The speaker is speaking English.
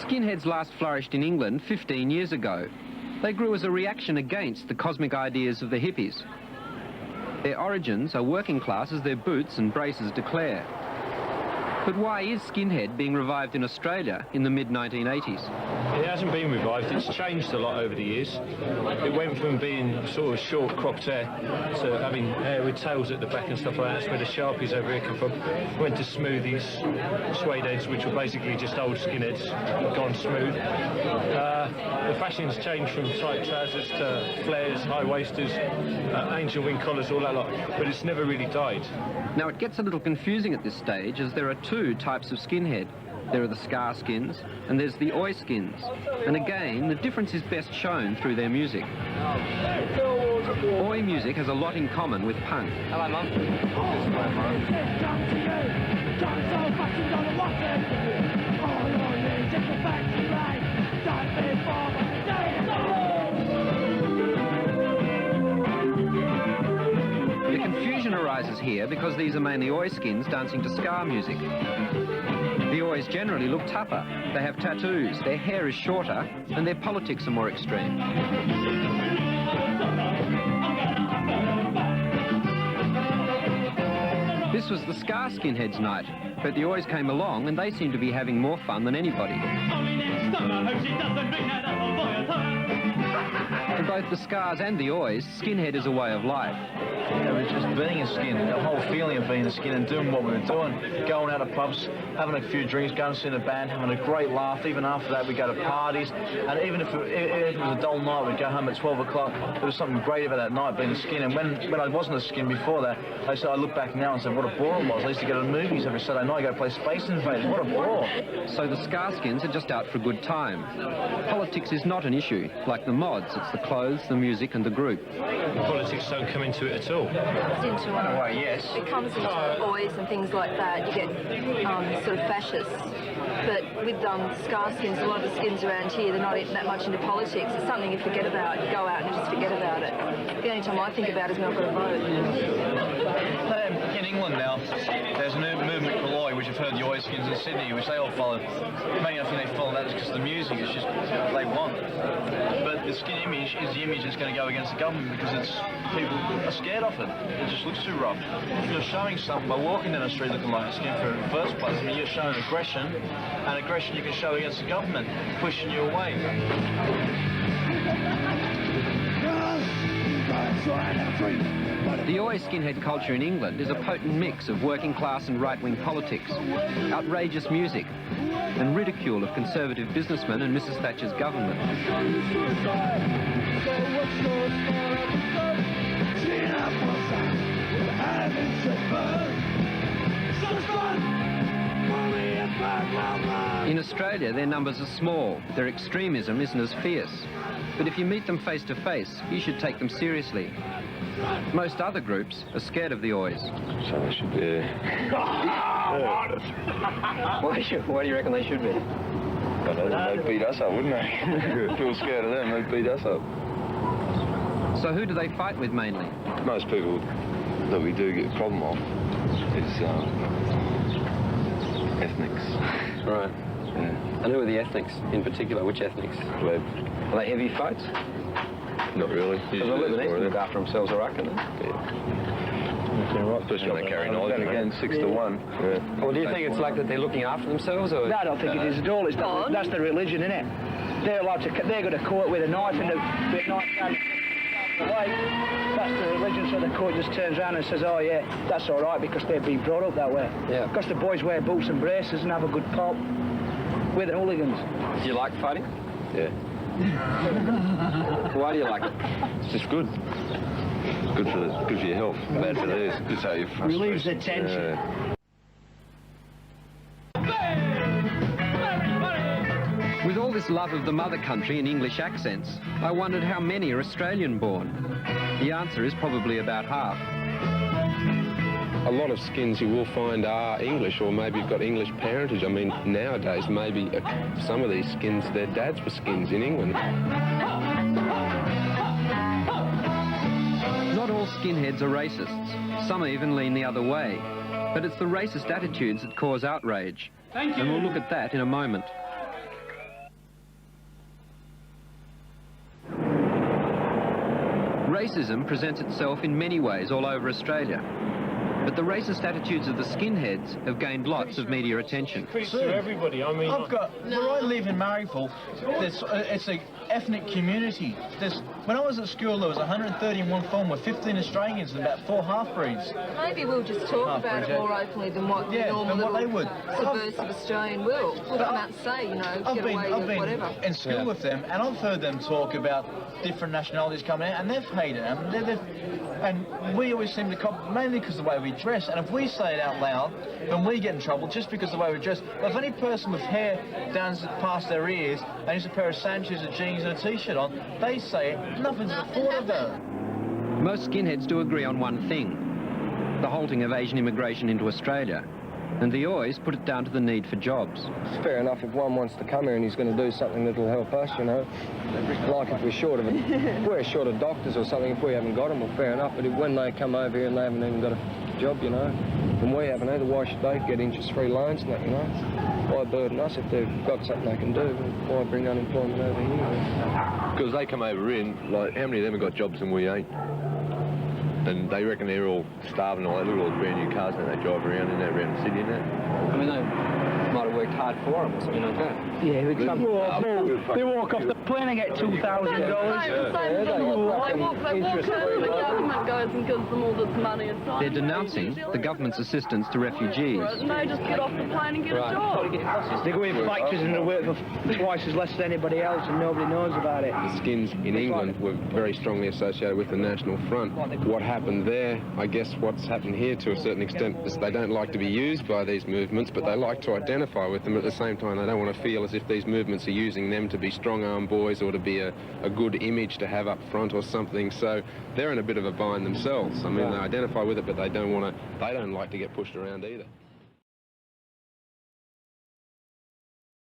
Skinheads last flourished in England 15 years ago. They grew as a reaction against the cosmic ideas of the hippies. Their origins are working class as their boots and braces declare. But why is Skinhead being revived in Australia in the mid-1980s? It hasn't been revived, it's changed a lot over the years. It went from being sort of short cropped hair to having hair with tails at the back and stuff like that. That's where the Sharpies over here come from. Went to smoothies, suede heads, which were basically just old skinheads gone smooth. The fashion's changed from tight trousers to flares, high-waisters, angel wing collars, all that lot, but it's never really died. Now it gets a little confusing at this stage as there are two types of skinhead. There are the scar skins and there's the oi skins. And again, the difference is best shown through their music. Oi music has a lot in common with punk. Hello, Mum. The confusion arises here because these are mainly oi skins dancing to ska music. The ois generally look tougher. They have tattoos, their hair is shorter, and their politics are more extreme. This was the ska skinheads night, but the ois came along and they seem to be having more fun than anybody. For both the scars and the ois, skinhead is a way of life. It was just being a skin, the whole feeling of being a skin and doing what we were doing, going out to pubs, having a few drinks, going to see the band, having a great laugh. Even after that, we'd go to parties, and even if it was a dull night, we'd go home at 12 o'clock. There was something great about that night, being a skin. And when I wasn't a skin before that, I look back now and say, what a bore it was. I used to go to the movies every Saturday night, go play Space Invaders. What a bore. So the scar skins are just out for a good time. Politics is not an issue. Like the mods, it's the clothes, the music, and the group. Politics don't come into it at all. It's into In a way, yes. It comes into boys and things like that. You get sort of fascists. But with scar skins, a lot of the skins around here, they're not that much into politics. It's something you forget about. You go out and you just forget about it. The only time I think about it is when I've got to vote. In England now, there's a new movement called Oi, which I've heard the Oi skins in Sydney, which they all follow. Mainly I think they follow that because the music is just what they want. But the skin image is the image that's going to go against the government because people are scared of it. It just looks too rough. If you're showing something by walking down the street looking like a skin for in the first place, I mean, you're showing aggression, and aggression you can show against the government, pushing you away. The oi skinhead culture in England is a potent mix of working class and right-wing politics, outrageous music, and ridicule of conservative businessmen and Mrs. Thatcher's government. In Australia, their numbers are small. Their extremism isn't as fierce. But if you meet them face to face, you should take them seriously. Most other groups are scared of the ois. So they should be. Why do you reckon they should be? They'd beat us up, wouldn't they? If we were scared of them, they'd beat us up. So who do they fight with mainly? Most people that we do get a problem of is ethnics. Right. Yeah. And who are the ethnics in particular? Which ethnics? Well, Are they heavy fights? not really. Because the Lebanese can look after themselves, I reckon. Especially when they carry knives. Then again, 6 to 1. Yeah. Well, do you think it's like that they're looking after themselves, or? No, I don't think it is at all. That's the religion, isn't it? They're going to court with a knife and the knife down the way. That's the religion, so the court just turns around and says, oh yeah, that's all right, because they've been brought up that way. Yeah. Because the boys wear boots and braces and have a good pop with the hooligans. Do you like fighting? Yeah. Why do you like it? It's just good. Good for your health. Bad for theirs. Good how you frustrate. Relieves the tension. With all this love of the mother country in English accents, I wondered how many are Australian-born. The answer is probably about half. A lot of skins you will find are English, or maybe you've got English parentage. I mean, nowadays, maybe some of these skins, their dads were skins in England. Not all skinheads are racists. Some even lean the other way. But it's the racist attitudes that cause outrage. And we'll look at that in a moment. Racism presents itself in many ways all over Australia. But the racist attitudes of the skinheads have gained lots of media attention. Creeps to everybody. I mean, where I live in Marrickville, it's an ethnic community. When I was at school, there was 131 form with 15 Australians and about 4 half-breeds. Maybe we'll just talk about it more openly than what the normal little subversive Australian will. We'll come out and say, you know, get away with whatever. I've been in school with them, and I've heard them talk about different nationalities coming out, and they've hated them. And we always seem to cop, mainly because of the way we dress. And if we say it out loud, then we get in trouble just because of the way we dress. But if any person with hair down past their ears and has a pair of Sanchez, a jeans and a T-shirt on, they say it, nothing's thought of that. Most skinheads do agree on one thing: the halting of Asian immigration into Australia. And the Ois put it down to the need for jobs. It's fair enough if one wants to come here and he's going to do something that'll help us, you know. Like if we're short of we're short of doctors or something, if we haven't got them, well, fair enough. But when they come over here and they haven't even got a job, you know, and we haven't either, why should they get interest-free loans and that, you know? Why burden us if they've got something they can do? Why bring unemployment over here? Because they come over in, like, how many of them have got jobs and we ain't? And they reckon they're all starving, all that. Look at all the brand new cars that they drive around in there, around the city and that. I mean, they might have worked hard for them or something like that. Yeah, they walk off the plane and get $2,000. They're denouncing the government's assistance to refugees. They just get off the plane and get a job. They go in factories and they work for twice as less as anybody else and nobody knows about it. The skins in England were very strongly associated with the National Front. What happened there, I guess what's happened here to a certain extent, is they don't like to be used by these movements, but they like to identify with them. At the same time, they don't want to feel as if these movements are using them to be strong-arm boys or to be a good image to have up front or something. So they're in a bit of a bind themselves. I mean, they identify with it, but they don't like to get pushed around either.